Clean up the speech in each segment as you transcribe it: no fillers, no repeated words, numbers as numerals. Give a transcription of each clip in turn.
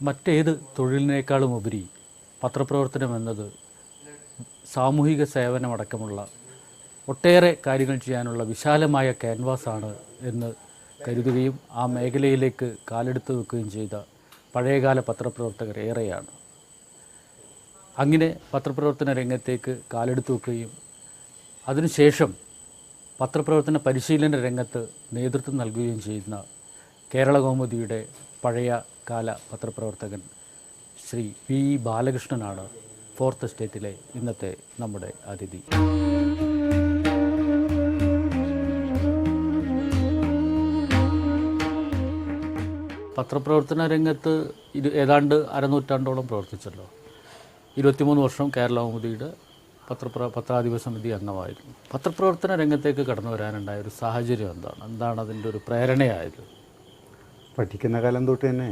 മറ്റേത് തൊഴിലിനേക്കാളും ഉപരി പത്രപ്രവർത്തനം എന്നത് സാമൂഹിക സേവനമടക്കമുള്ള ഒട്ടേറെ കാര്യങ്ങൾ ചെയ്യാനുള്ള വിശാലമായ ക്യാൻവാസാണ് എന്ന് കരുതുകയും ആ മേഖലയിലേക്ക് കാലെടുത്ത് വെക്കുകയും ചെയ്ത പഴയകാല പത്രപ്രവർത്തകർ ഏറെയാണ്. അങ്ങനെ പത്രപ്രവർത്തന രംഗത്തേക്ക് കാലെടുത്ത് വെക്കുകയും അതിനുശേഷം പത്രപ്രവർത്തന പരിശീലന രംഗത്ത് നേതൃത്വം നൽകുകയും ചെയ്യുന്ന കേരള കൗമുദിയുടെ പഴയ കാല പത്രപ്രവർത്തകൻ ശ്രീ പി ബാലകൃഷ്ണനാണ് ഫോർത്ത് എസ്റ്റേറ്റിലെ ഇന്നത്തെ നമ്മുടെ അതിഥി. പത്രപ്രവർത്തന രംഗത്ത് ഏതാണ്ട് അരനൂറ്റാണ്ടോളം പ്രവർത്തിച്ചല്ലോ. 23 വർഷം കേരള കൗമുദിയുടെ പത്രാധിപ സമിതി അംഗമായിരുന്നു. പത്രപ്രവർത്തന രംഗത്തേക്ക് കടന്നു വരാനുണ്ടായ ഒരു സാഹചര്യം എന്താണ് അതിൻ്റെ ഒരു പ്രേരണയായത്? പഠിക്കുന്ന കാലം തൊട്ട് തന്നെ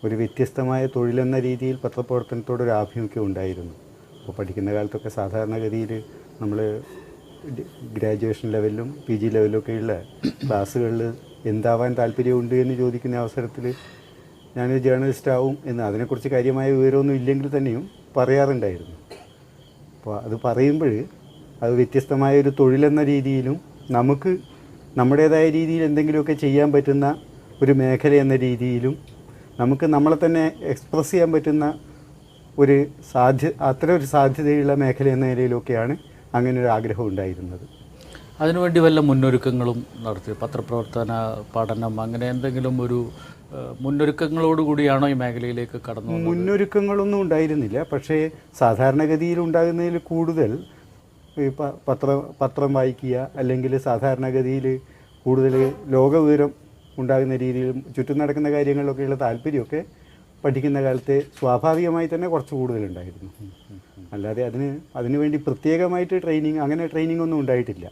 ഒരു വ്യത്യസ്തമായ തൊഴിലെന്ന രീതിയിൽ പത്രപ്രവർത്തനത്തോടൊരു ആഭിമുഖ്യം ഉണ്ടായിരുന്നു. അപ്പോൾ പഠിക്കുന്ന കാലത്തൊക്കെ സാധാരണഗതിയിൽ നമ്മൾ ഗ്രാജുവേഷൻ ലെവലിലും PG ലെവലിലൊക്കെയുള്ള ക്ലാസ്സുകളിൽ എന്താവാൻ താല്പര്യമുണ്ട് എന്ന് ചോദിക്കുന്ന അവസരത്തിൽ ഞാനൊരു ജേർണലിസ്റ്റ് ആവും എന്ന് അതിനെക്കുറിച്ച് കാര്യമായ വിവരമൊന്നും ഇല്ലെങ്കിൽ തന്നെയും പറയാറുണ്ടായിരുന്നു. അപ്പോൾ അത് പറയുമ്പോൾ അത് വ്യത്യസ്തമായ ഒരു തൊഴിലെന്ന രീതിയിലും നമുക്ക് നമ്മുടേതായ രീതിയിൽ എന്തെങ്കിലുമൊക്കെ ചെയ്യാൻ പറ്റുന്ന ഒരു മേഖല എന്ന രീതിയിലും നമുക്ക് നമ്മളെ തന്നെ എക്സ്പ്രസ് ചെയ്യാൻ പറ്റുന്ന ഒരു അത്തരം ഒരു സാധ്യതയുള്ള മേഖല എന്ന നിലയിലൊക്കെയാണ് അങ്ങനെ ഒരു ആഗ്രഹം ഉണ്ടായിരുന്നത്. അതിനുവേണ്ടി വല്ല മുന്നൊരുക്കങ്ങളും നടത്തി? പത്രപ്രവർത്തന പഠനം അങ്ങനെ എന്തെങ്കിലും ഒരു മുന്നൊരുക്കങ്ങളോടുകൂടിയാണോ ഈ മേഖലയിലേക്ക് കടന്നു? മുന്നൊരുക്കങ്ങളൊന്നും ഉണ്ടായിരുന്നില്ല. പക്ഷേ സാധാരണഗതിയിൽ ഉണ്ടാകുന്നതിൽ കൂടുതൽ പത്രം വായിക്കുക, അല്ലെങ്കിൽ സാധാരണഗതിയിൽ കൂടുതൽ ലോകവിവരം ഉണ്ടാകുന്ന രീതിയിലും ചുറ്റും നടക്കുന്ന കാര്യങ്ങളിലൊക്കെയുള്ള താല്പര്യമൊക്കെ പഠിക്കുന്ന കാലത്തെ സ്വാഭാവികമായി തന്നെ കുറച്ച് കൂടുതലുണ്ടായിരുന്നു. അല്ലാതെ അതിനുവേണ്ടി പ്രത്യേകമായിട്ട് അങ്ങനെ ട്രെയിനിങ് ഒന്നും ഉണ്ടായിട്ടില്ല.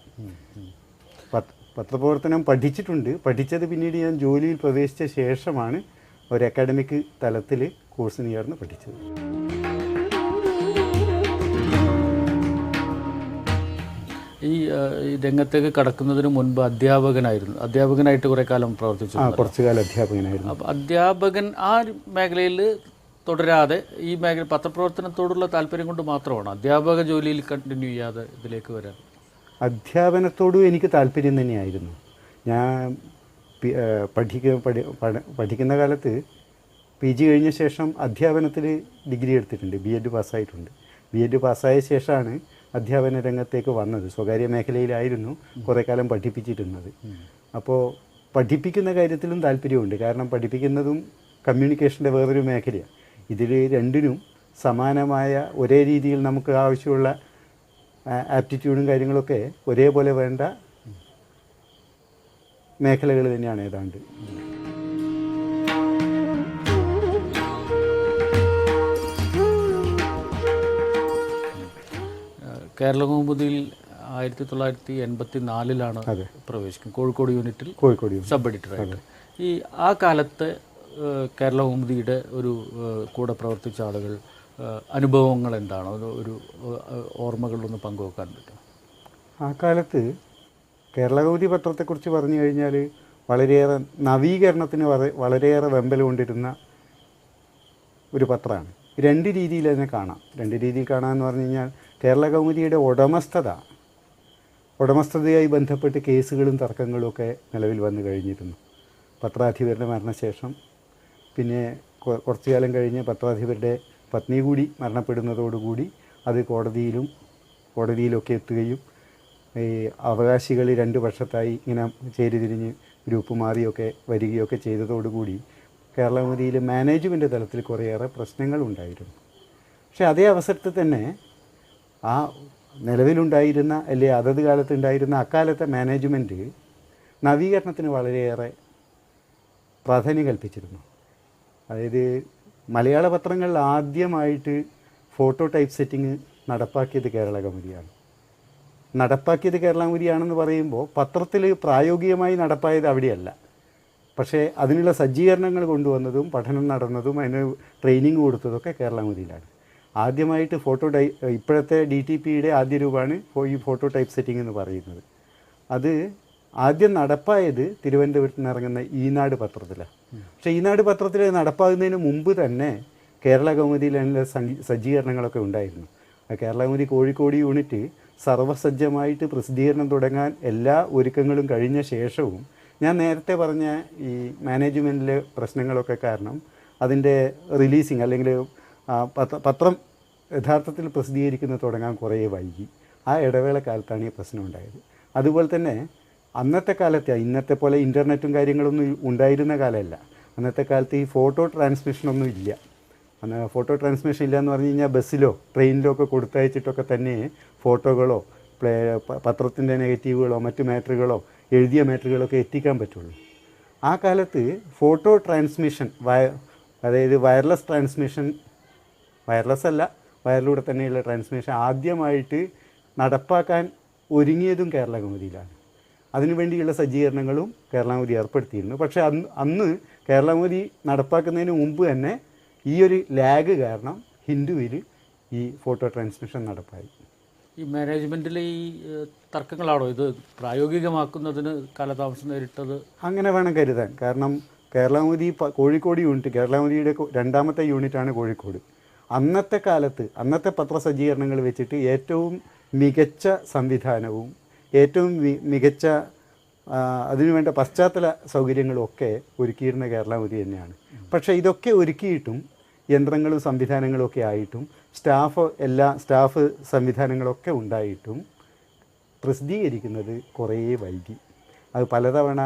പത്രപ്രവർത്തനം പഠിച്ചത് പിന്നീട് ഞാൻ ജോലിയിൽ പ്രവേശിച്ച ശേഷമാണ് ഒരു അക്കാഡമിക് തലത്തിൽ കോഴ്സിന് ചേർന്ന് പഠിച്ചത്. ഈ രംഗത്തേക്ക് കടക്കുന്നതിന് മുൻപ് അധ്യാപകനായിട്ട് കുറേ കാലം പ്രവർത്തിച്ചു. കുറച്ചു കാലം അധ്യാപകനായിരുന്നു. അപ്പോൾ അധ്യാപകൻ ആ മേഖലയിൽ തുടരാതെ ഈ മേഖല പത്രപ്രവർത്തനത്തോടുള്ള താല്പര്യം കൊണ്ട് മാത്രമാണ് അധ്യാപക ജോലിയിൽ കണ്ടിന്യൂ ചെയ്യാതെ ഇതിലേക്ക് വരാൻ? അധ്യാപനത്തോടും എനിക്ക് താല്പര്യം തന്നെയായിരുന്നു. ഞാൻ പഠിക്കുന്ന കാലത്ത് PG കഴിഞ്ഞ ശേഷം അധ്യാപനത്തിൽ ഡിഗ്രി എടുത്തിട്ടുണ്ട്. BEd പാസ്സായിട്ടുണ്ട്. BEd പാസ്സായ ശേഷമാണ് അധ്യാപന രംഗത്തേക്ക് വന്നത്. സ്വകാര്യ മേഖലയിലായിരുന്നു കുറേ കാലം പഠിപ്പിച്ചിരുന്നത്. അപ്പോൾ പഠിപ്പിക്കുന്ന കാര്യത്തിലും താല്പര്യമുണ്ട്. കാരണം പഠിപ്പിക്കുന്നതും കമ്മ്യൂണിക്കേഷൻ്റെ വേറൊരു മേഖലയാണ്. ഇതിൽ രണ്ടിനും സമാനമായ ഒരേ രീതിയിൽ നമുക്ക് ആവശ്യമുള്ള ആപ്റ്റിറ്റ്യൂഡും കാര്യങ്ങളൊക്കെ ഒരേപോലെ വേണ്ട മേഖലകൾ തന്നെയാണ് ഏതാണ്ട്. കേരള കൗമുദിയിൽ 1984 പ്രവേശിക്കും. കോഴിക്കോട് യൂണിറ്റിൽ സബ് എഡിറ്ററായിട്ട്. ആ കാലത്തെ കേരള കൗമുദിയുടെ ഒരു കൂടെ പ്രവർത്തിച്ച ആളുകൾ അനുഭവങ്ങൾ എന്താണ്? ഒരു ഓർമ്മകളൊന്ന് പങ്കുവെക്കാൻ പറ്റും? ആ കാലത്ത് കേരള കൗമുദി പത്രത്തെക്കുറിച്ച് പറഞ്ഞു കഴിഞ്ഞാൽ വളരെയേറെ നവീകരണത്തിന് വളരെയേറെ വെമ്പൽ കൊണ്ടിരുന്ന ഒരു പത്രമാണ്. രണ്ട് രീതിയിൽ തന്നെ കാണാം. രണ്ട് രീതിയിൽ കാണാമെന്ന് പറഞ്ഞു കഴിഞ്ഞാൽ കേരള കൗമുദിയുടെ ഉടമസ്ഥതയായി ബന്ധപ്പെട്ട് കേസുകളും തർക്കങ്ങളും ഒക്കെ നിലവിൽ വന്നു കഴിഞ്ഞിരുന്നു. പത്രാധിപരുടെ മരണശേഷം പിന്നെ കുറച്ചു കാലം കഴിഞ്ഞ് പത്രാധിപരുടെ പത്നി കൂടി മരണപ്പെടുന്നതോടുകൂടി അത് കോടതിയിലൊക്കെ എത്തുകയും ഈ അവകാശികൾ 2 വർഷത്തായി ഇങ്ങനെ ചേരിതിരിഞ്ഞ് ഗ്രൂപ്പ് മാറിയൊക്കെ വരികയൊക്കെ ചെയ്തതോടുകൂടി കേരള കൗമുദിയിൽ മാനേജ്മെൻറ്റ് തലത്തിൽ കുറേയേറെ പ്രശ്നങ്ങളുണ്ടായിരുന്നു. പക്ഷേ അതേ അവസരത്തിൽ തന്നെ ആ നിലവിലുണ്ടായിരുന്ന അതത് കാലത്തുണ്ടായിരുന്ന അക്കാലത്തെ മാനേജ്മെൻറ്റ് നവീകരണത്തിന് വളരെയേറെ പ്രാധാന്യം കൽപ്പിച്ചിരുന്നു. അതായത് മലയാള പത്രങ്ങളിൽ ആദ്യമായിട്ട് ഫോട്ടോ ടൈപ്പ് സെറ്റിംഗ് നടപ്പാക്കിയത് കേരള കൗമുദിയാണെന്ന് പറയുമ്പോൾ പത്രത്തിൽ പ്രായോഗികമായി നടപ്പായത് അവിടെയല്ല. പക്ഷേ അതിനുള്ള സജ്ജീകരണങ്ങൾ കൊണ്ടുവന്നതും പഠനം നടന്നതും അതിന് ട്രെയിനിങ് കൊടുത്തതൊക്കെ കേരള കൗമുദിയിലാണ്. ആദ്യമായിട്ട് ഇപ്പോഴത്തെ DTPയുടെ ആദ്യ രൂപമാണ് ഈ ഫോട്ടോ ടൈപ്പ് സെറ്റിംഗ് എന്ന് പറയുന്നത്. അത് ആദ്യം നടപ്പായത് തിരുവനന്തപുരത്ത് നിന്ന് ഇറങ്ങുന്ന ഈനാട് പത്രത്തിലാണ്. പക്ഷേ ഈനാട് പത്രത്തിൽ നടപ്പാകുന്നതിന് മുമ്പ് തന്നെ കേരള കൗമുദിയിലുള്ള സജ്ജീകരണങ്ങളൊക്കെ ഉണ്ടായിരുന്നു. കേരള കൗമുദി കോഴിക്കോട് യൂണിറ്റ് സർവ്വസജ്ജമായിട്ട് പ്രസിദ്ധീകരണം തുടങ്ങാൻ എല്ലാ ഒരുക്കങ്ങളും കഴിഞ്ഞ ശേഷവും ഞാൻ നേരത്തെ പറഞ്ഞ ഈ മാനേജ്മെൻറ്റിലെ പ്രശ്നങ്ങളൊക്കെ കാരണം അതിൻ്റെ റിലീസിങ് അല്ലെങ്കിൽ പത്രം യഥാർത്ഥത്തിൽ പ്രസിദ്ധീകരിക്കുന്നത് തുടങ്ങാൻ കുറേ വൈകി. ആ ഇടവേള കാലത്താണ് ഈ പ്രശ്നം ഉണ്ടായത്. അതുപോലെ തന്നെ അന്നത്തെ കാലത്ത് ഇന്നത്തെ പോലെ ഇൻ്റർനെറ്റും കാര്യങ്ങളൊന്നും ഉണ്ടായിരുന്ന കാലമല്ല. അന്നത്തെ കാലത്ത് ഈ ഫോട്ടോ ട്രാൻസ്മിഷനൊന്നും ഇല്ല. അന്ന് ഫോട്ടോ ട്രാൻസ്മിഷൻ ഇല്ല എന്ന് പറഞ്ഞു കഴിഞ്ഞാൽ ബസ്സിലോ ട്രെയിനിലോ ഒക്കെ കൊടുത്തയച്ചിട്ടൊക്കെ തന്നെ ഫോട്ടോകളോ പത്രത്തിൻ്റെ നെഗറ്റീവുകളോ മറ്റു മാറ്ററുകളോ എഴുതിയ മാറ്ററുകളൊക്കെ എത്തിക്കാൻ പറ്റുള്ളൂ. ആ കാലത്ത് ഫോട്ടോ ട്രാൻസ്മിഷൻ അതായത് വയർലെസ് ട്രാൻസ്മിഷൻ, വയർലെസ് അല്ല വയറിലൂടെ തന്നെയുള്ള ട്രാൻസ്മിഷൻ ആദ്യമായിട്ട് നടപ്പാക്കാൻ ഒരുങ്ങിയതും കേരള കൗമുദിയിലാണ്. അതിനുവേണ്ടിയുള്ള സജ്ജീകരണങ്ങളും കേരള കൗമുദി ഏർപ്പെടുത്തിയിരുന്നു. പക്ഷേ അന്ന് കേരള കൗമുദി നടപ്പാക്കുന്നതിന് മുമ്പ് തന്നെ ഈ ഒരു ലാഗ് കാരണം ഹിന്ദുവിൽ ഈ ഫോട്ടോ ട്രാൻസ്മിഷൻ നടപ്പായി. ഈ മാനേജ്മെൻറ്റിലെ ഈ തർക്കങ്ങളാണോ ഇത് പ്രായോഗികമാക്കുന്നതിന് കാലതാമസം നേരിട്ടത്? അങ്ങനെ വേണം കരുതാൻ. കാരണം കേരള കൗമുദി കോഴിക്കോട് യൂണിറ്റ്, കേരള കൗമുദിയുടെ രണ്ടാമത്തെ യൂണിറ്റാണ് കോഴിക്കോട്. അന്നത്തെ കാലത്ത് അന്നത്തെ പത്രസജ്ജീകരണങ്ങൾ വെച്ചിട്ട് ഏറ്റവും മികച്ച സംവിധാനവും ഏറ്റവും മികച്ച അതിനുവേണ്ട പശ്ചാത്തല സൗകര്യങ്ങളും ഒക്കെ ഒരുക്കിയിരുന്ന കേരള കൗമുദി തന്നെയാണ്. പക്ഷേ ഇതൊക്കെ ഒരുക്കിയിട്ടും യന്ത്രങ്ങളും സംവിധാനങ്ങളും ഒക്കെ ആയിട്ടും സ്റ്റാഫ് സംവിധാനങ്ങളൊക്കെ ഉണ്ടായിട്ടും പ്രസിദ്ധീകരിക്കുന്നത് കുറേ വൈകി. അത് പലതവണ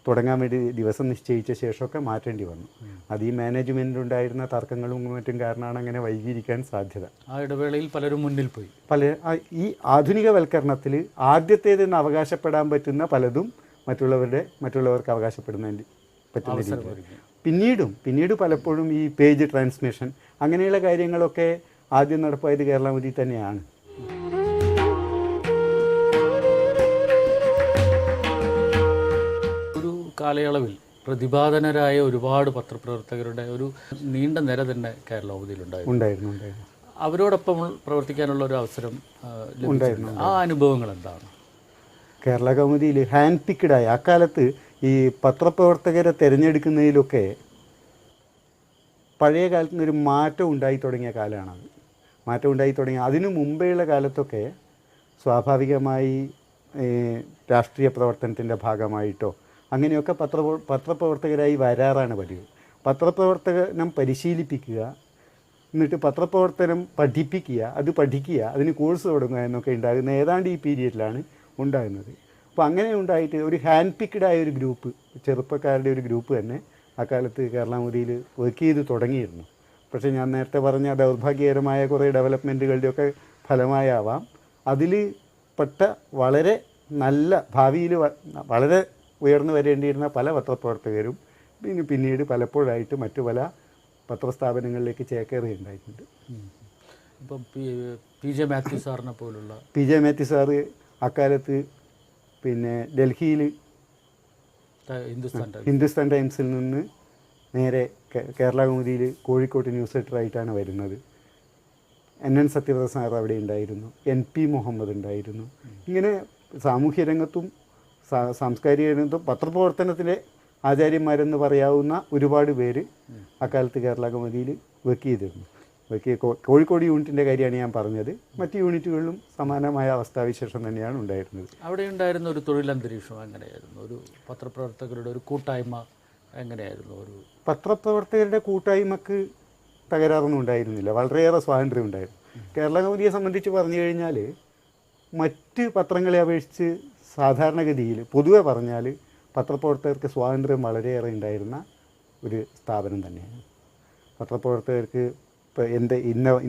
തുടങ്ങാൻ വേണ്ടി ദിവസം നിശ്ചയിച്ച ശേഷമൊക്കെ മാറ്റേണ്ടി വന്നു. അത് ഈ മാനേജ്മെൻറ്റിലുണ്ടായിരുന്ന തർക്കങ്ങളും മറ്റും കാരണമാണ് അങ്ങനെ വൈകിയിരിക്കാൻ സാധ്യത. ആ ഇടവേളയിൽ പലരും മുന്നിൽ പോയി. ഈ ആധുനികവൽക്കരണത്തിൽ ആദ്യത്തേതെന്ന് അവകാശപ്പെടാൻ പറ്റുന്ന പലതും മറ്റുള്ളവർക്ക് അവകാശപ്പെടുന്നതിന് പറ്റുന്ന രീതിയിൽ പിന്നീട് പലപ്പോഴും ഈ പേജ് ട്രാൻസ്മിഷൻ അങ്ങനെയുള്ള കാര്യങ്ങളൊക്കെ ആദ്യം നടപ്പായത് കേരള കൗമുദി തന്നെയാണ്. ഒരു കാലയളവിൽ പ്രതിപാദനരായ ഒരുപാട് പത്രപ്രവർത്തകരുടെ ഒരു നീണ്ട നിര തന്നെ കേരള കൗമുദിയിലുണ്ടായിരുന്നു. അവരോടൊപ്പം പ്രവർത്തിക്കാനുള്ള ഒരു അവസരം ഉണ്ടായിരുന്നു. ആ അനുഭവങ്ങൾ എന്താണ്? കേരള കൗമുദിയിൽ ഹാൻഡ് പിക്ഡായ അക്കാലത്ത് ഈ പത്രപ്രവർത്തകരെ തിരഞ്ഞെടുക്കുന്നതിലൊക്കെ പഴയ കാലത്ത് നിന്നൊരു മാറ്റം ഉണ്ടായി തുടങ്ങിയ കാലമാണത്. അതിനു മുമ്പേയുള്ള കാലത്തൊക്കെ സ്വാഭാവികമായി രാഷ്ട്രീയ പ്രവർത്തനത്തിൻ്റെ ഭാഗമായിട്ടോ അങ്ങനെയൊക്കെ പത്രപ്രവർത്തകരായി വരാറാണ് പതിവ്. പത്രപ്രവർത്തനം പരിശീലിപ്പിക്കുക, എന്നിട്ട് പത്രപ്രവർത്തനം പഠിക്കുക, അതിന് കോഴ്സ് തുടങ്ങുക എന്നൊക്കെ ഉണ്ടാകുന്ന ഏതാണ്ട് ഈ പീരീഡിലാണ് ഉണ്ടാകുന്നത്. അപ്പോൾ അങ്ങനെ ഉണ്ടായിട്ട് ഒരു ഹാൻഡ് പിക്ഡായ ഒരു ഗ്രൂപ്പ്, ചെറുപ്പക്കാരുടെ ഒരു ഗ്രൂപ്പ് തന്നെ അക്കാലത്ത് കേരള കൗമുദിയിൽ വർക്ക് ചെയ്ത് തുടങ്ങിയിരുന്നു. പക്ഷേ ഞാൻ നേരത്തെ പറഞ്ഞ ദൗർഭാഗ്യകരമായ കുറേ ഡെവലപ്മെൻറ്റുകളുടെയൊക്കെ ഫലമായാവാം അതിൽ പെട്ട വളരെ നല്ല ഭാവിയിൽ വളരെ ഉയർന്നു വരേണ്ടിയിരുന്ന പല പത്രപ്രവർത്തകരും പിന്നീട് പലപ്പോഴായിട്ട് മറ്റു പല പത്രസ്ഥാപനങ്ങളിലേക്ക് ചേക്കേറുകയുണ്ടായിട്ടുണ്ട്. ഇപ്പം പി ജെ മാത്യു സാറ് അക്കാലത്ത് ഡൽഹിയിൽ ഹിന്ദുസ്ഥാൻ ടൈംസിൽ നിന്ന് നേരെ കേരള കൗമുദിയിൽ കോഴിക്കോട്ട് ന്യൂസ് എഡിറ്ററായിട്ടാണ് വരുന്നത്. NN സത്യവ്രത സാർ അവിടെ ഉണ്ടായിരുന്നു, NP മുഹമ്മദ് ഉണ്ടായിരുന്നു. ഇങ്ങനെ സാമൂഹ്യ രംഗത്തും സാംസ്കാരിക രംഗത്തും പത്രപ്രവർത്തനത്തിലെ ആചാര്യന്മാരെന്ന് പറയാവുന്ന ഒരുപാട് പേര് അക്കാലത്ത് കേരള കൗമുദിയിൽ വർക്ക് ചെയ്തിരുന്നു. കോഴിക്കോട് യൂണിറ്റിൻ്റെ കാര്യമാണ് ഞാൻ പറഞ്ഞത്. മറ്റ് യൂണിറ്റുകളിലും സമാനമായ അവസ്ഥാവിശേഷം തന്നെയാണ് ഉണ്ടായിരുന്നത്. അവിടെ ഉണ്ടായിരുന്ന ഒരു തൊഴിലന്തരീക്ഷം എങ്ങനെയായിരുന്നു? ഒരു പത്രപ്രവർത്തകരുടെ ഒരു കൂട്ടായ്മ എങ്ങനെയായിരുന്നു? ഒരു പത്രപ്രവർത്തകരുടെ കൂട്ടായ്മക്ക് തകരാറൊന്നും ഉണ്ടായിരുന്നില്ല. വളരെയേറെ സ്വാതന്ത്ര്യം ഉണ്ടായിരുന്നു. കേരള കൗമുദിയെ സംബന്ധിച്ച് പറഞ്ഞു കഴിഞ്ഞാൽ മറ്റ് പത്രങ്ങളെ അപേക്ഷിച്ച് സാധാരണഗതിയിൽ പൊതുവെ പറഞ്ഞാൽ പത്രപ്രവർത്തകർക്ക് സ്വാതന്ത്ര്യം വളരെയേറെ ഉണ്ടായിരുന്ന ഒരു സ്ഥാപനം തന്നെയാണ്. പത്രപ്രവർത്തകർക്ക് ഇപ്പോൾ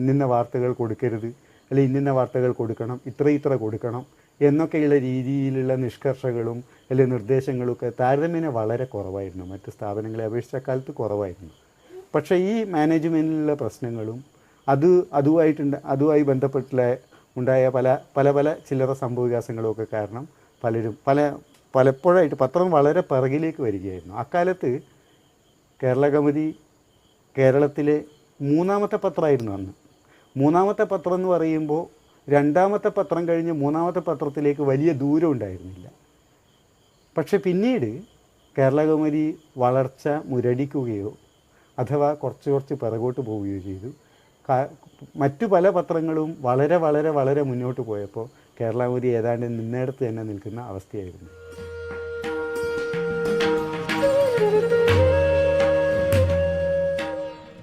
ഇന്ന വാർത്തകൾ കൊടുക്കരുത്, അല്ലെങ്കിൽ ഇന്ന വാർത്തകൾ കൊടുക്കണം, ഇത്ര കൊടുക്കണം എന്നൊക്കെയുള്ള രീതിയിലുള്ള നിഷ്കർഷകളും അല്ലെങ്കിൽ നിർദ്ദേശങ്ങളൊക്കെ താരതമ്യേന വളരെ കുറവായിരുന്നു. മറ്റ് സ്ഥാപനങ്ങളെ അപേക്ഷിച്ച കാലത്ത് കുറവായിരുന്നു. പക്ഷേ ഈ മാനേജ്മെൻറ്റിലുള്ള പ്രശ്നങ്ങളും അതുമായി ബന്ധപ്പെട്ടുള്ള ഉണ്ടായ പല ചില്ലറ സംഭവവികാസങ്ങളുമൊക്കെ കാരണം പലപ്പോഴായിട്ട് പത്രം വളരെ പിറകിലേക്ക് വരികയായിരുന്നു. അക്കാലത്ത് കേരള കൗമുദി കേരളത്തിലെ മൂന്നാമത്തെ പത്രമായിരുന്നു അന്ന്. മൂന്നാമത്തെ പത്രം എന്ന് പറയുമ്പോൾ രണ്ടാമത്തെ പത്രം കഴിഞ്ഞ് മൂന്നാമത്തെ പത്രത്തിലേക്ക് വലിയ ദൂരം ഉണ്ടായിരുന്നില്ല. പക്ഷെ പിന്നീട് കേരളകൗമുദി വളർച്ച മുരടിക്കുകയോ അഥവാ കുറച്ച് പിറകോട്ട് പോവുകയോ ചെയ്തു. മറ്റു പല പത്രങ്ങളും വളരെ വളരെ വളരെ മുന്നോട്ട് പോയപ്പോൾ കേരളകൗമുദി ഏതാണ്ട് നിന്നിടത്ത് തന്നെ നിൽക്കുന്ന അവസ്ഥയായിരുന്നു.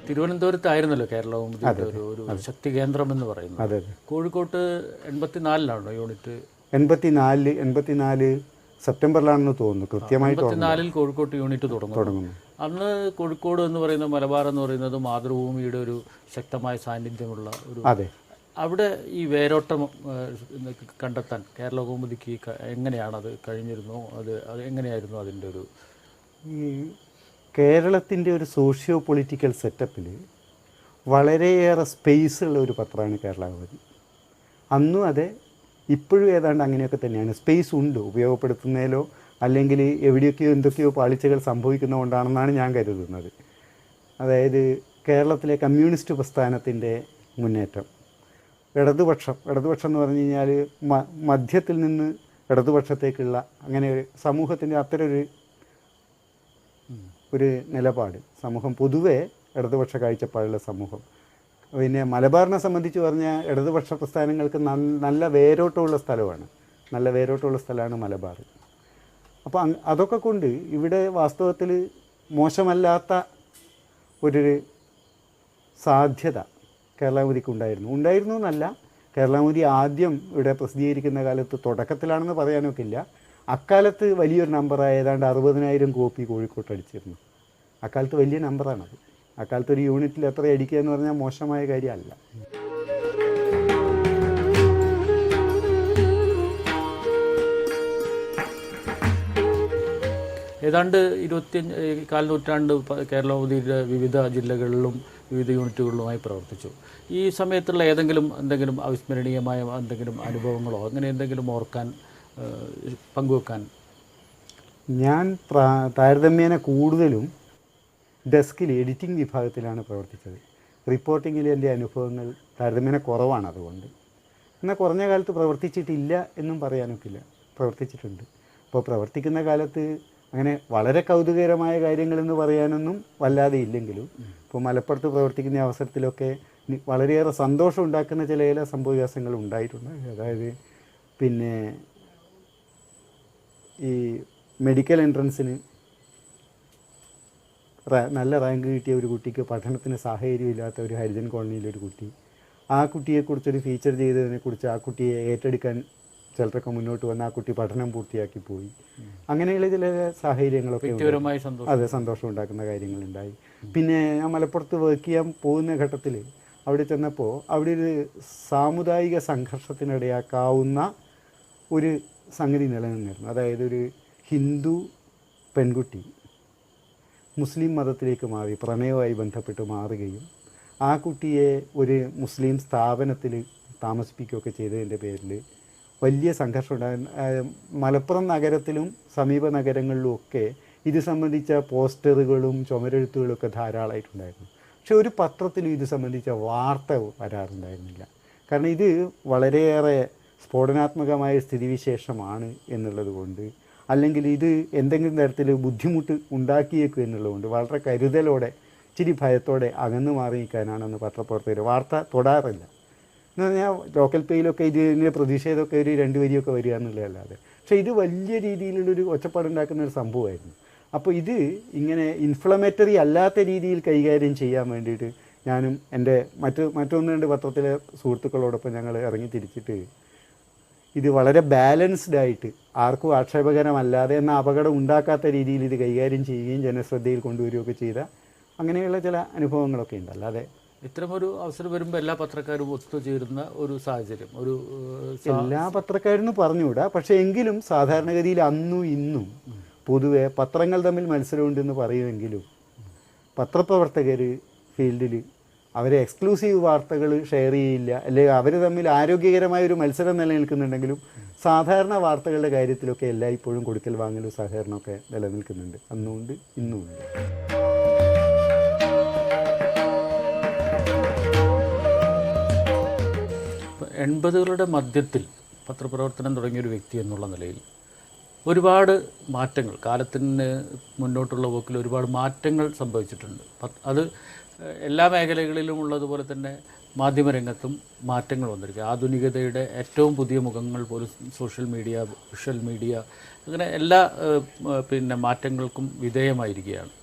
തിരുവനന്തപുരത്തായിരുന്നല്ലോ കേരളകൗമുദിയുടെ ഒരു ശക്തി കേന്ദ്രം എന്ന് പറയുന്നത്. അതെ. കോഴിക്കോട്ട് 84-ലാണോ യൂണിറ്റ്? 84 സെപ്റ്റംബറിലാണെന്ന് തോന്നുന്നു. കൃത്യമായി 84-ൽ കോഴിക്കോട്ട് യൂണിറ്റ് തുടങ്ങുന്നു. അന്ന് കോഴിക്കോട് എന്ന് പറയുന്ന മലബാർ എന്ന് പറയുന്നത് മാതൃഭൂമിയുടെ ഒരു ശക്തമായ സാന്നിധ്യമുള്ള ഒരു, അവിടെ ഈ വേരോട്ടം കണ്ടെത്താൻ കേരളകൗമുദിക്ക് എങ്ങനെയാണത് കഴിഞ്ഞിരുന്നു? അത് എങ്ങനെയായിരുന്നു അതിൻ്റെ ഒരു ഈ കേരളത്തിൻ്റെ ഒരു സോഷ്യോ പൊളിറ്റിക്കൽ സെറ്റപ്പിൽ വളരെയേറെ സ്പേസ് ഉള്ള ഒരു പത്രമാണ് കേരളകൗമുദി. അന്നും അതെ, ഇപ്പോഴും ഏതാണ്ട് അങ്ങനെയൊക്കെ തന്നെയാണ്. സ്പേസ് ഉണ്ട്, ഉപയോഗപ്പെടുത്തുന്നതിലോ അല്ലെങ്കിൽ എവിടെയൊക്കെയോ എന്തൊക്കെയോ പാളിച്ചകൾ സംഭവിക്കുന്നതുകൊണ്ടാണെന്നാണ് ഞാൻ കരുതുന്നത്. അതായത് കേരളത്തിലെ കമ്മ്യൂണിസ്റ്റ് പ്രസ്ഥാനത്തിൻ്റെ മുന്നേറ്റം, ഇടതുപക്ഷം എന്ന് പറഞ്ഞു കഴിഞ്ഞാൽ മധ്യത്തിൽ നിന്ന് ഇടതുപക്ഷത്തേക്കുള്ള അങ്ങനെ ഒരു സമൂഹത്തിൻ്റെ അത്തരമൊരു നിലപാട്, സമൂഹം പൊതുവേ ഇടതുപക്ഷ കാഴ്ചപ്പാടുള്ള സമൂഹം. പിന്നെ മലബാറിനെ സംബന്ധിച്ച് പറഞ്ഞാൽ ഇടതുപക്ഷ പ്രസ്ഥാനങ്ങൾക്ക് നല്ല വേരോട്ടമുള്ള സ്ഥലമാണ് മലബാർ. അപ്പോൾ അതൊക്കെ കൊണ്ട് ഇവിടെ വാസ്തവത്തിൽ മോശമല്ലാത്ത ഒരു സാധ്യത കേരളകൗമുദിക്ക് ഉണ്ടായിരുന്നു എന്നല്ല. കേരളകൗമുദി ആദ്യം ഇവിടെ പ്രസിദ്ധീകരിക്കുന്ന കാലത്ത് തുടക്കത്തിലാണെന്ന് പറയാനൊക്കെ ഇല്ല. അക്കാലത്ത് വലിയൊരു നമ്പറായ ഏതാണ്ട് 60,000 കോപ്പി കോഴിക്കോട്ട് അടിച്ചിരുന്നു. അക്കാലത്ത് വലിയ നമ്പറാണത്. അക്കാലത്ത് ഒരു യൂണിറ്റിൽ എത്ര അടിക്കുക എന്ന് പറഞ്ഞാൽ മോശമായ കാര്യമല്ല. ഏതാണ്ട് 25 നൂറ്റാണ്ട് കേരളകൗമുദിയുടെ വിവിധ ജില്ലകളിലും വിവിധ യൂണിറ്റുകളിലുമായി പ്രവർത്തിച്ചു. ഈ സമയത്തുള്ള എന്തെങ്കിലും അവിസ്മരണീയമായ എന്തെങ്കിലും അനുഭവങ്ങളോ അങ്ങനെ എന്തെങ്കിലും ഓർക്കാൻ, പങ്കുവെക്കാൻ? ഞാൻ താരതമ്യേന കൂടുതലും ഡെസ്കിൽ എഡിറ്റിംഗ് വിഭാഗത്തിലാണ് പ്രവർത്തിച്ചത്. റിപ്പോർട്ടിങ്ങിൽ എൻ്റെ അനുഭവങ്ങൾ താരതമ്യേന കുറവാണ്. അതുകൊണ്ട് എന്നാൽ കുറഞ്ഞ കാലത്ത് പ്രവർത്തിച്ചിട്ടില്ല എന്നും പറയാനൊക്കില്ല, പ്രവർത്തിച്ചിട്ടുണ്ട്. അപ്പോൾ പ്രവർത്തിക്കുന്ന കാലത്ത് അങ്ങനെ വളരെ കൗതുകകരമായ കാര്യങ്ങളെന്ന് പറയാനൊന്നും വല്ലാതെ ഇല്ലെങ്കിലും ഇപ്പോൾ മലപ്പുറത്ത് പ്രവർത്തിക്കുന്ന അവസരത്തിലൊക്കെ വളരെയേറെ സന്തോഷം ഉണ്ടാക്കുന്ന ചില സംഭവവികാസങ്ങൾ ഉണ്ടായിട്ടുണ്ട്. അതായത് പിന്നെ ഈ മെഡിക്കൽ എൻട്രൻസിന് നല്ല റാങ്ക് കിട്ടിയ ഒരു കുട്ടിക്ക് പഠനത്തിന് സാഹചര്യമില്ലാത്ത ഒരു ഹരിജൻ കോളനിയിലൊരു കുട്ടി, ആ കുട്ടിയെക്കുറിച്ചൊരു ഫീച്ചർ ചെയ്തതിനെക്കുറിച്ച് ആ കുട്ടിയെ ഏറ്റെടുക്കാൻ ചിലരൊക്കെ മുന്നോട്ട് വന്ന് ആ കുട്ടി പഠനം പൂർത്തിയാക്കി പോയി. അങ്ങനെയുള്ള ചില സാഹചര്യങ്ങളൊക്കെ അതെ സന്തോഷം ഉണ്ടാക്കുന്ന കാര്യങ്ങളുണ്ടായി. പിന്നെ ഞാൻ മലപ്പുറത്ത് വർക്ക് ചെയ്യാൻ പോകുന്ന ഘട്ടത്തിൽ അവിടെ ചെന്നപ്പോൾ അവിടെ ഒരു സാമുദായിക സംഘർഷത്തിനിടയാക്കാവുന്ന ഒരു സംഗതി നിലനിന്നിരുന്നു. അതായത് ഒരു ഹിന്ദു പെൺകുട്ടി മുസ്ലിം മതത്തിലേക്ക് മാറി, പ്രണയവുമായി ബന്ധപ്പെട്ട് മാറുകയും ആ കുട്ടിയെ ഒരു മുസ്ലിം സ്ഥാപനത്തിൽ താമസിപ്പിക്കുകയൊക്കെ ചെയ്തതിൻ്റെ പേരിൽ വലിയ സംഘർഷം ഉണ്ടായിരുന്നു. മലപ്പുറം നഗരത്തിലും സമീപ നഗരങ്ങളിലുമൊക്കെ ഇത് സംബന്ധിച്ച പോസ്റ്ററുകളും ചുമരെഴുത്തുകളൊക്കെ ധാരാളമായിട്ടുണ്ടായിരുന്നു. പക്ഷെ ഒരു പത്രത്തിലും ഇത് സംബന്ധിച്ച വാർത്ത വരാറുണ്ടായിരുന്നില്ല. കാരണം ഇത് വളരെയേറെ സ്ഫോടനാത്മകമായ സ്ഥിതിവിശേഷമാണ് എന്നുള്ളത് കൊണ്ട്, അല്ലെങ്കിൽ ഇത് എന്തെങ്കിലും തരത്തിൽ ബുദ്ധിമുട്ട് ഉണ്ടാക്കിയേക്കും എന്നുള്ളതുകൊണ്ട് വളരെ കരുതലോടെ ഇച്ചിരി ഭയത്തോടെ അകന്നു മാറി നിൽക്കാനാണെന്ന് പത്രപ്രവർത്തകർ വാർത്ത തൊടാറില്ല. എന്ന് പറഞ്ഞാൽ ലോക്കൽ പേയിലൊക്കെ ഇതിൻ്റെ പ്രതിഷേധമൊക്കെ ഒരു 2 വരിയൊക്കെ വരിക എന്നുള്ളതല്ലാതെ. പക്ഷേ ഇത് വലിയ രീതിയിലുള്ളൊരു ഒച്ചപ്പാടുണ്ടാക്കുന്ന ഒരു സംഭവമായിരുന്നു. അപ്പോൾ ഇത് ഇങ്ങനെ ഇൻഫ്ലമേറ്ററി അല്ലാത്ത രീതിയിൽ കൈകാര്യം ചെയ്യാൻ വേണ്ടിയിട്ട് ഞാനും എൻ്റെ മറ്റൊന്ന് 2 പത്രത്തിലെ സുഹൃത്തുക്കളോടൊപ്പം ഞങ്ങൾ ഇറങ്ങി തിരിച്ചിട്ട് ഇത് വളരെ ബാലൻസ്ഡ് ആയിട്ട് ആർക്കും ആക്ഷേപകരമല്ലാതെ എന്നാൽ അപകടം ഉണ്ടാക്കാത്ത രീതിയിൽ ഇത് കൈകാര്യം ചെയ്യുകയും ജനശ്രദ്ധയിൽ കൊണ്ടുവരികയൊക്കെ ചെയ്ത അങ്ങനെയുള്ള ചില അനുഭവങ്ങളൊക്കെ ഉണ്ട്. അല്ലാതെ ഇത്തരമൊരു അവസരം വരുമ്പോൾ എല്ലാ പത്രക്കാരും ഒത്തുചേരുന്ന ഒരു സാഹചര്യം, എല്ലാ പത്രക്കാരും പറഞ്ഞുകൂടാ. പക്ഷേ എങ്കിലും സാധാരണഗതിയിൽ അന്നും ഇന്നും പൊതുവെ പത്രങ്ങൾ തമ്മിൽ മത്സരമുണ്ടെന്ന് പറയുമെങ്കിലും പത്രപ്രവർത്തകർ ഫീൽഡിൽ അവരെ എക്സ്ക്ലൂസീവ് വാർത്തകൾ ഷെയർ ചെയ്യില്ല, അല്ലെങ്കിൽ അവർ തമ്മിൽ ആരോഗ്യകരമായ ഒരു മത്സരം നിലനിൽക്കുന്നുണ്ടെങ്കിലും സാധാരണ വാർത്തകളുടെ കാര്യത്തിലൊക്കെ എല്ലായ്പ്പോഴും കൊടുക്കൽ വാങ്ങലും സഹകരണമൊക്കെ നിലനിൽക്കുന്നുണ്ട്. അന്നുമുണ്ട്, ഇന്നുമുണ്ട്. 80കളുടെ മധ്യത്തിൽ പത്രപ്രവർത്തനം തുടങ്ങിയൊരു വ്യക്തി എന്നുള്ള നിലയിൽ ഒരുപാട് മാറ്റങ്ങൾ കാലത്തിന് മുന്നോട്ടുള്ള പോക്കിൽ ഒരുപാട് മാറ്റങ്ങൾ സംഭവിച്ചിട്ടുണ്ട്. അത് എല്ലാ മേഖലകളിലും ഉള്ളതുപോലെ തന്നെ മാധ്യമരംഗത്തും മാറ്റങ്ങൾ വന്നിരിക്കുക. ആധുനികതയുടെ ഏറ്റവും പുതിയ മുഖങ്ങൾ പോലും സോഷ്യൽ മീഡിയ, വിഷ്വൽ മീഡിയ, അങ്ങനെ എല്ലാ മാറ്റങ്ങൾക്കും വിധേയമായിരിക്കുകയാണ്.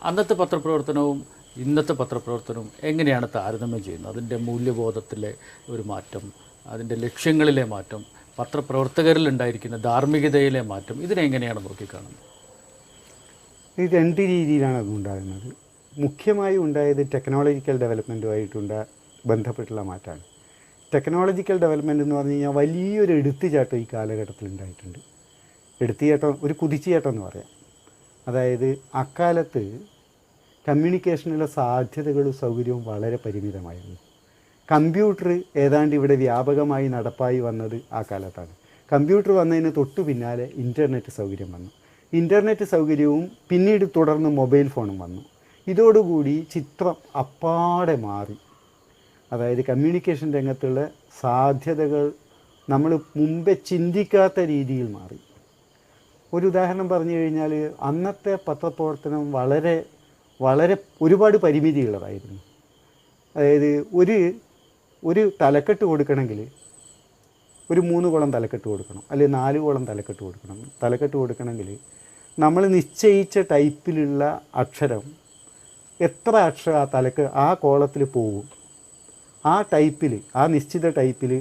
അന്നത്തെ പത്രപ്രവർത്തനവും ഇന്നത്തെ പത്രപ്രവർത്തനവും എങ്ങനെയാണ് താരതമ്യം ചെയ്യുന്നത്? അതിൻ്റെ മൂല്യബോധത്തിലെ ഒരു മാറ്റം, അതിൻ്റെ ലക്ഷ്യങ്ങളിലെ മാറ്റം, പത്രപ്രവർത്തകരിൽ ഉണ്ടായിരിക്കുന്ന ധാർമ്മികതയിലെ മാറ്റം, ഇതിനെങ്ങനെയാണ് നോക്കിക്കാണുന്നത്? ഈ രണ്ട് രീതിയിലാണ് അതുണ്ടാകുന്നത്. മുഖ്യമായി ഉണ്ടായത് ടെക്നോളജിക്കൽ ബന്ധപ്പെട്ടുള്ള മാറ്റമാണ്. ടെക്നോളജിക്കൽ ഡെവലപ്മെൻറ്റ് എന്ന് പറഞ്ഞു കഴിഞ്ഞാൽ വലിയൊരു എടുത്തുചാട്ടം ഈ കാലഘട്ടത്തിൽ ഉണ്ടായിട്ടുണ്ട്. എടുത്തുചാട്ടം, ഒരു കുതിച്ചുചാട്ടം എന്ന് പറയാം. അതായത് അക്കാലത്ത് കമ്മ്യൂണിക്കേഷനുള്ള സാധ്യതകളും സൗകര്യവും വളരെ പരിമിതമായിരുന്നു. കമ്പ്യൂട്ടർ ഏതാണ്ട് ഇവിടെ വ്യാപകമായി നടപ്പായി വന്നത് ആ കാലത്താണ്. കമ്പ്യൂട്ടർ വന്നതിന് തൊട്ടു പിന്നാലെ ഇൻ്റർനെറ്റ് സൗകര്യം വന്നു. ഇൻ്റർനെറ്റ് സൗകര്യവും പിന്നീട് തുടർന്ന് മൊബൈൽ ഫോണും വന്നു. ഇതോടുകൂടി ചിത്രം അപ്പാടെ മാറി. അതായത് കമ്മ്യൂണിക്കേഷൻ രംഗത്തുള്ള സാധ്യതകൾ നമ്മൾ മുമ്പേ ചിന്തിക്കാത്ത രീതിയിൽ മാറി. ഒരു ഉദാഹരണം പറഞ്ഞു കഴിഞ്ഞാൽ, അന്നത്തെ പത്രപ്രവർത്തനം വളരെ വളരെ ഒരുപാട് പരിമിതിയുള്ളതായിരുന്നു. അതായത് ഒരു തലക്കെട്ട് കൊടുക്കണമെങ്കിൽ ഒരു 3 കോളം തലക്കെട്ട് കൊടുക്കണം, അല്ലെങ്കിൽ 4 കോളം തലക്കെട്ട് കൊടുക്കണം. തലക്കെട്ട് കൊടുക്കണമെങ്കിൽ നമ്മൾ നിശ്ചയിച്ച ടൈപ്പിലുള്ള അക്ഷരം, എത്ര അക്ഷരം ആ കോളത്തിൽ പോകും, ആ ടൈപ്പിൽ, ആ നിശ്ചിത ടൈപ്പിൽ